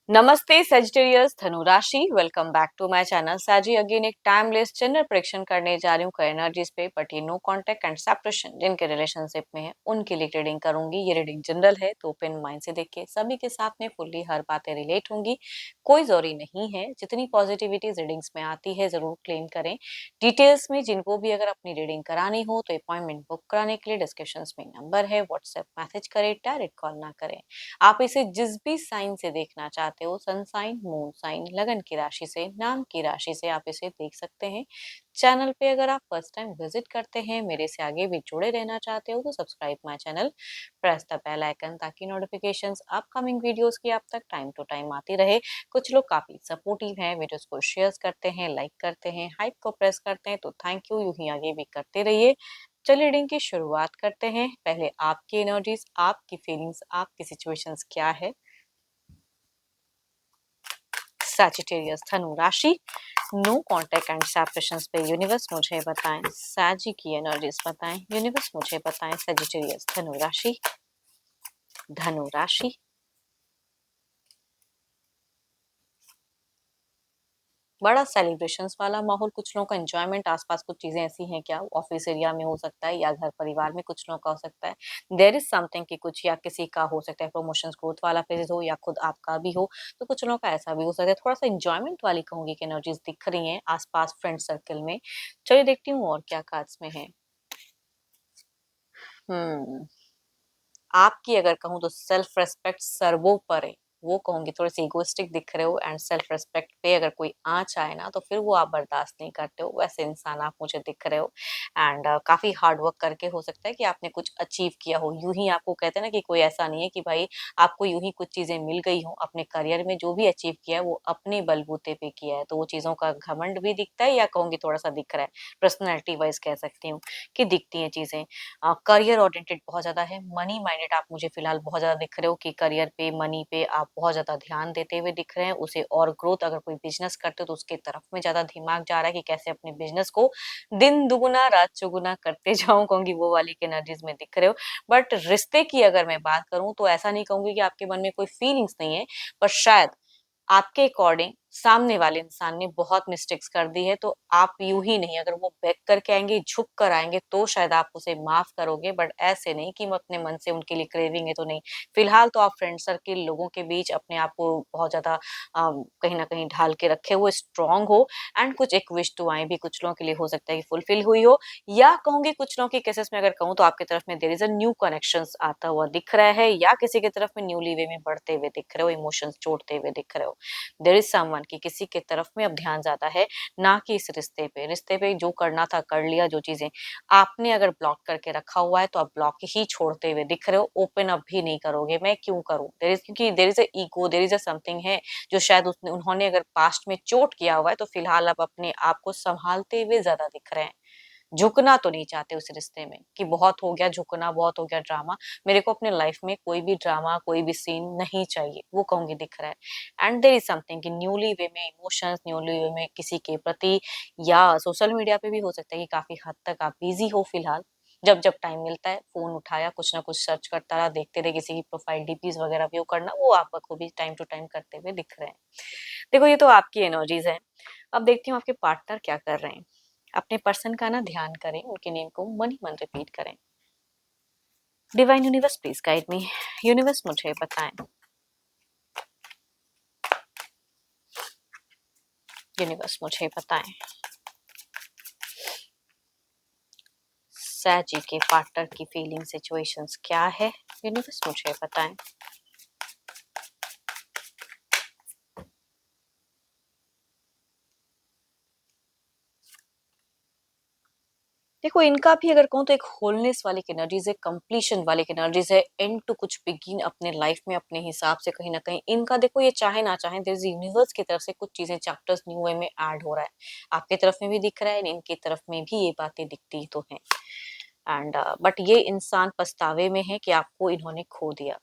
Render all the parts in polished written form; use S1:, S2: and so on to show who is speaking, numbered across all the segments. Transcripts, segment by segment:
S1: नमस्ते सजिटेरियस धनु राशि, welcome back to my channel साजी। अगेन एक टाइमलेस जनरल प्रेडिक्शन करने जा रही हूँ एनर्जीज पे, बट ये नो कांटेक्ट एंड सेपरेशन जिनके रिलेशनशिप में है उनके लिए रीडिंग करूंगी। ये रीडिंग जनरल है तो ओपन माइंड से देखिए, सभी के साथ में फुल्ली हर बातें रिलेट होंगी, कोई जरूरी नहीं है। जितनी पॉजिटिविटी रीडिंग्स में आती है जरूर क्लेम करें। डिटेल्स में जिनको भी अगर अपनी रीडिंग करानी हो तो अपॉइंटमेंट बुक कराने के लिए डिस्क्रिप्शन में नंबर है, व्हाट्सएप मैसेज करें, डायरेक्ट कॉल ना करें। आप इसे जिस भी साइन से देखना चाहते हो, सन साइन, मून साइन, लगन की राशि से, नाम की राशि से, आप इसे देख सकते हैं। चैनल पे अगर आप फर्स्ट टाइम विजिट करते हैं, मेरे से आगे भी जुड़े रहना चाहते हो तो subscribe my channel, press the bell icon ताकि नोटिफिकेशंस अपकमिंग वीडियोस की आप तक टाइम टू टाइम आती रहे। कुछ लोग काफी सपोर्टिव हैं, वीडियोस को शेयर करते हैं, लाइक करते हैं, हाइप को प्रेस करते हैं, तो थैंक यू, यूं ही आगे भी करते रहिए। चलिए रीडिंग की शुरुआत करते हैं। पहले आपकी एनर्जीज, आपकी फीलिंग्स, आपकी सिचुएशंस क्या है। सैजिटेरियस धनु राशि, नो कांटेक्ट एंड सेपरेशंस पे यूनिवर्स मुझे बताएं। सैजी की एनर्जीज बताएं, यूनिवर्स मुझे बताएं। सैजिटेरियस धनु राशि, धनु राशि, बड़ा सेलिब्रेशंस वाला माहौल, कुछ लोगों का एंजॉयमेंट, आसपास कुछ चीजें ऐसी हैं क्या, ऑफिस एरिया में हो सकता है या घर परिवार में कुछ लोगों का हो सकता है। देयर इज समथिंग कि कुछ या किसी का हो सकता है प्रमोशन ग्रोथ वाला फेज हो या खुद आपका भी हो, तो कुछ लोगों का ऐसा भी हो सकता है। थोड़ा सा इंजॉयमेंट वाली कहूंगी कि एनर्जीज दिख रही हैं आसपास फ्रेंड सर्कल में। चलिए देखती हूँ और क्या कार्ड्स में है। हम्म आपकी अगर कहूँ तो सेल्फ रेस्पेक्ट सर्वोपरि, वो कहूंगी। थोड़े से इगोइस्टिक दिख रहे हो एंड सेल्फ रेस्पेक्ट पे अगर कोई आंच आए ना तो फिर वो आप बर्दाश्त नहीं करते हो, वैसे इंसान आप मुझे दिख रहे हो। एंड काफी हार्ड वर्क करके हो सकता है कि आपने कुछ अचीव किया हो। यूं ही आपको कहते हैं ना कि कोई ऐसा नहीं है कि भाई आपको यूं ही कुछ चीजें मिल गई हो। अपने करियर में जो भी अचीव किया है वो अपने बलबूते पे किया है, तो वो चीजों का घमंड भी दिखता है, या कहूंगी थोड़ा सा दिख रहा है। पर्सनैलिटी वाइज कह सकती हूँ कि दिखती हैं चीजें। करियर ओरिएंटेड बहुत ज्यादा है। मनी माइंडेड आप मुझे फिलहाल बहुत ज्यादा दिख रहे हो कि करियर पे, मनी पे आप बहुत ज्यादा ध्यान देते हुए दिख रहे हैं। उसे और ग्रोथ, अगर कोई बिजनेस करते हो तो उसके तरफ में ज्यादा दिमाग जा रहा है कि कैसे अपने बिजनेस को दिन दुगुना रात चौगुना करते जाऊं, कहूंगी वो वाली के एनर्जीज में दिख रहे हो। बट रिश्ते की अगर मैं बात करूं तो ऐसा नहीं कहूंगी कि आपके मन में कोई फीलिंग्स नहीं है, पर शायद आपके अकॉर्डिंग सामने वाले इंसान ने बहुत मिस्टेक्स कर दी है, तो आप यूं ही नहीं, अगर वो बैक करके आएंगे, झुक कर आएंगे तो शायद आप उसे माफ करोगे, बट ऐसे नहीं कि मैं अपने मन से उनके लिए क्रेविंग है तो नहीं। फिलहाल तो आप फ्रेंड सर्किल लोगों के बीच अपने आप को बहुत ज्यादा कहीं ना कहीं ढाल के रखे हुए स्ट्रांग हो। एंड कुछ एक विश दुआएं भी कुछ लोगों के लिए हो सकता है कि फुलफिल हुई हो, या कहूंगी कुछ लोगों के केसेस में अगर कहूँ तो आपकी तरफ में there is a new connection आता हुआ दिख रहा है, या किसी की तरफ में न्यूली वे में बढ़ते हुए दिख रहे हो, इमोशंस जोड़ते हुए दिख रहे हो। देयर इज समवन की किसी के तरफ में अब ध्यान ज्यादा है, ना कि इस रिश्ते पे। रिश्ते पे जो करना था कर लिया, जो चीजें आपने अगर ब्लॉक करके रखा हुआ है तो आप ब्लॉक ही छोड़ते हुए दिख रहे हो, ओपन अप भी नहीं करोगे। मैं क्यों करूं, देयर इज, क्योंकि there is a ego, there is a something है जो शायद उसने उन्होंने अगर पास्ट में चोट किया हुआ है, तो फिलहाल आप अपने आप को संभालते हुए ज्यादा दिख रहे हैं। झुकना तो नहीं चाहते उस रिश्ते में कि बहुत हो गया झुकना, बहुत हो गया ड्रामा। मेरे को अपने लाइफ में कोई भी ड्रामा, कोई भी सीन नहीं चाहिए, वो कहूंगी दिख रहा है। एंड देयर इज समथिंग कि न्यूली वे में इमोशंस, न्यूली वे में किसी के प्रति, या सोशल मीडिया पे भी हो सकता है कि काफी हद तक आप बिजी हो फिलहाल। जब जब टाइम मिलता है फोन उठाया, कुछ ना कुछ सर्च करता रहा, देखते रहे, किसी की प्रोफाइल डीपीज वगैरह व्यू करना, वो आप बखूबी टाइम टू टाइम करते हुए दिख रहे हैं। देखो ये तो आपकी एनर्जीज है। अब देखती हूँ आपके पार्टनर क्या कर रहे हैं। अपने पर्सन का ना ध्यान करें, उनके नेम को मन ही मन रिपीट करें। Divine universe please guide me. Universe मुझे बताएं, यूनिवर्स मुझे बताएं, सैजी के पार्टनर की फीलिंग सिचुएशंस क्या है। यूनिवर्स मुझे बताएं। देखो इनका भी अगर कहूँ तो एक होलनेस वाली एनर्जीज है, कंप्लीशन वाली एनर्जीज है, एंड टू कुछ बिगिन अपने लाइफ में अपने हिसाब से। कहीं ना कहीं इनका देखो, ये चाहे ना चाहे, देयर इज यूनिवर्स की तरफ से कुछ चीजें, चैप्टर्स न्यू वे में ऐड हो रहा है। आपकी तरफ में भी दिख रहा है, इनकी तरफ में भी ये बातें दिखती तो हैं। एंड बट ये इंसान पछतावे में है कि आपको इन्होंने खो दिया।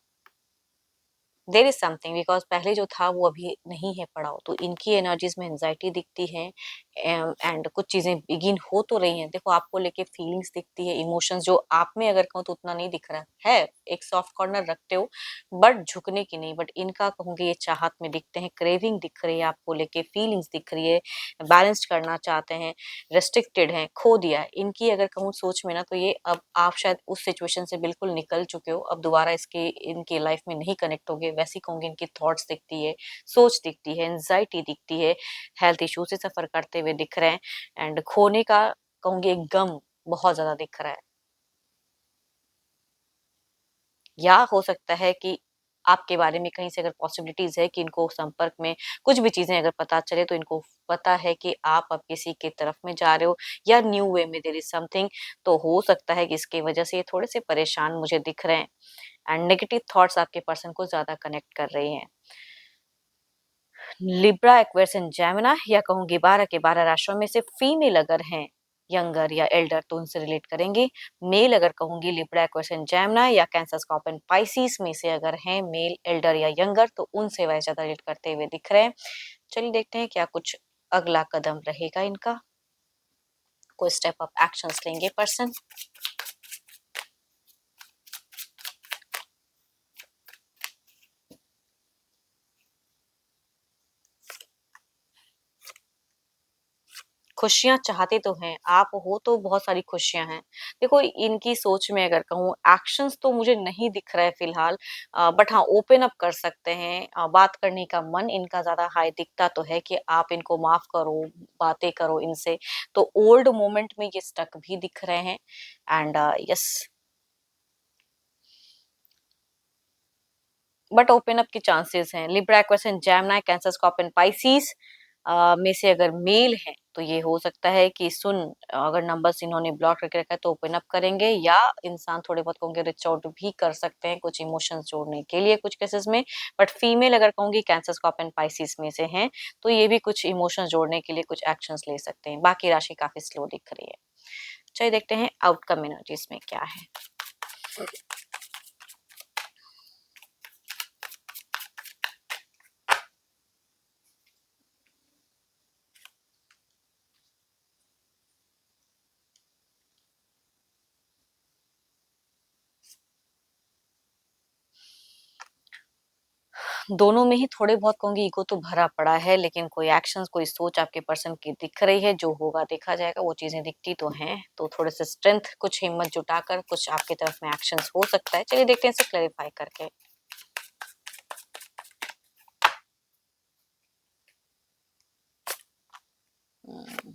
S1: देयर इज समथिंग, बिकॉज पहले जो था वो अभी नहीं है पड़ा हो, तो इनकी एनर्जीज में एंजाइटी दिखती है एंड कुछ चीजें बिगिन हो तो रही हैं। देखो आपको लेके फीलिंग्स दिखती है, इमोशंस जो आप में अगर कहूँ तो उतना नहीं दिख रहा है, एक सॉफ्ट कॉर्नर रखते हो बट झुकने की नहीं, बट इनका कहूंगी ये चाहत में दिखते हैं, क्रेविंग दिख रही है आपको लेके, फीलिंग्स दिख रही है, बैलेंस्ड करना चाहते हैं, रेस्ट्रिक्टेड है, खो दिया है। इनकी अगर कहूँ सोच में ना, तो ये अब आप शायद उस सिचुएशन से बिल्कुल निकल चुके हो, अब दोबारा इसके इनकी लाइफ में नहीं कनेक्ट होगे, वैसी कहूंगी इनकी थॉट्स दिखती है, सोच दिखती है, एंजाइटी दिखती है, हेल्थ इशू से सफर करते हुए दिख रहे हैं एंड खोने का कहूंगी एक गम बहुत ज्यादा दिख रहा है। या हो सकता है कि आपके बारे में कहीं से अगर पॉसिबिलिटीज है कि इनको संपर्क में कुछ भी चीजें अगर पता चले, तो इनको पता है कि आप अब किसी की तरफ में जा रहे हो या न्यू वे में देयर इज समथिंग, तो हो सकता है कि इसकी वजह से ये थोड़े से परेशान मुझे दिख रहे हैं एंड नेगेटिव थॉट्स आपके पर्सन को ज्यादा कनेक्ट कर रही हैं। लिब्रा, एक्वेरियस एंड जेमिनी, या कहूंगी 12 के 12 राशियों में से फीमेल अगर हैं, यंगर या एल्डर, तो उनसे रिलेट करेंगे। मेल अगर कहूंगी लिब्रा, एक्वेरियस एंड जेमिनी या कैंसर, स्कॉर्पियो, पाइसिस में से अगर हैं मेल, एल्डर या यंगर, तो उनसे वह ज्यादा रिलेट करते हुए दिख रहे हैं। चलिए देखते हैं क्या कुछ अगला कदम रहेगा इनका, कोई स्टेप अप एक्शंस लेंगे पर्सन। खुशियाँ चाहते तो हैं, आप हो तो बहुत सारी खुशियाँ हैं। देखो इनकी सोच में अगर कहूँ एक्शंस तो मुझे नहीं दिख रहा है फिलहाल, बट हाँ ओपन अप कर सकते हैं, बात करने का मन इनका ज़्यादा हाई दिखता तो है कि आप इनको माफ़ करो, बातें करो इनसे। तो ओल्ड मोमेंट में ये स्टक भी दिख रहे हैं and yes, but open up के चांसेस हैं। Libra, Aquarius and Gemini, cancer, Scorpio, Pisces में से अगर मेल है तो ये हो सकता है कि सुन, अगर नंबर्स इन्होंने ब्लॉक करके रखा है तो ओपन अप करेंगे, या इंसान थोड़े बहुत कहूंगे रिच आउट भी कर सकते हैं कुछ इमोशंस जोड़ने के लिए कुछ केसेस में। बट फीमेल अगर कहूंगी कैंसर, स्कॉर्पियो, पाइसिस में से हैं, तो ये भी कुछ इमोशंस जोड़ने के लिए कुछ एक्शंस ले सकते हैं। बाकी राशि काफी स्लो दिख रही है। चलिए देखते हैं आउटकम एनर्जीज में क्या है। दोनों में ही थोड़े बहुत कहूंगी ईगो तो भरा पड़ा है, लेकिन कोई एक्शंस, कोई सोच आपके पर्सन की दिख रही है, जो होगा देखा जाएगा, वो चीजें दिखती तो हैं। तो थोड़े से स्ट्रेंथ, कुछ हिम्मत जुटाकर कुछ आपकी तरफ में एक्शंस हो सकता है। चलिए देखते हैं इसे क्लैरिफाई करके। हम्म,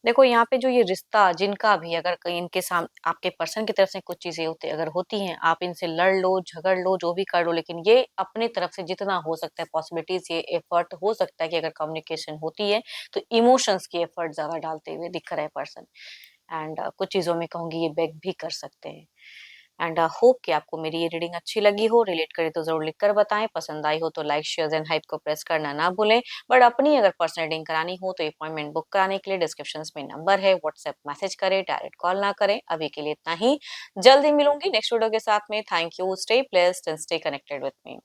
S1: देखो यहाँ पे जो ये रिश्ता जिनका भी अगर कहीं इनके सामने आपके पर्सन की तरफ से कुछ चीजें होती अगर होती हैं, आप इनसे लड़ लो, झगड़ लो, जो भी कर लो, लेकिन ये अपनी तरफ से जितना हो सकता है पॉसिबिलिटीज, ये एफर्ट हो सकता है कि अगर कम्युनिकेशन होती है तो इमोशंस की एफर्ट ज्यादा डालते हुए दिख रहा है पर्सन एंड कुछ चीजों में कहूंगी ये बेग भी कर सकते हैं। एंड होप कि आपको मेरी ये रीडिंग अच्छी लगी हो, रिलेट करे तो जरूर लिख कर बताएं, पसंद आई हो तो लाइक, शेयर एंड हाइप को प्रेस करना ना भूलें। बट अपनी अगर पर्सनल रीडिंग करानी हो तो अपॉइंटमेंट बुक कराने के लिए डिस्क्रिप्शन में नंबर है, व्हाट्सएप मैसेज करें, डायरेक्ट कॉल ना करें। अभी के लिए इतना ही, जल्दी मिलूंगी नेक्स्ट वीडियो के साथ में। Thank you, stay blessed and stay connected with me.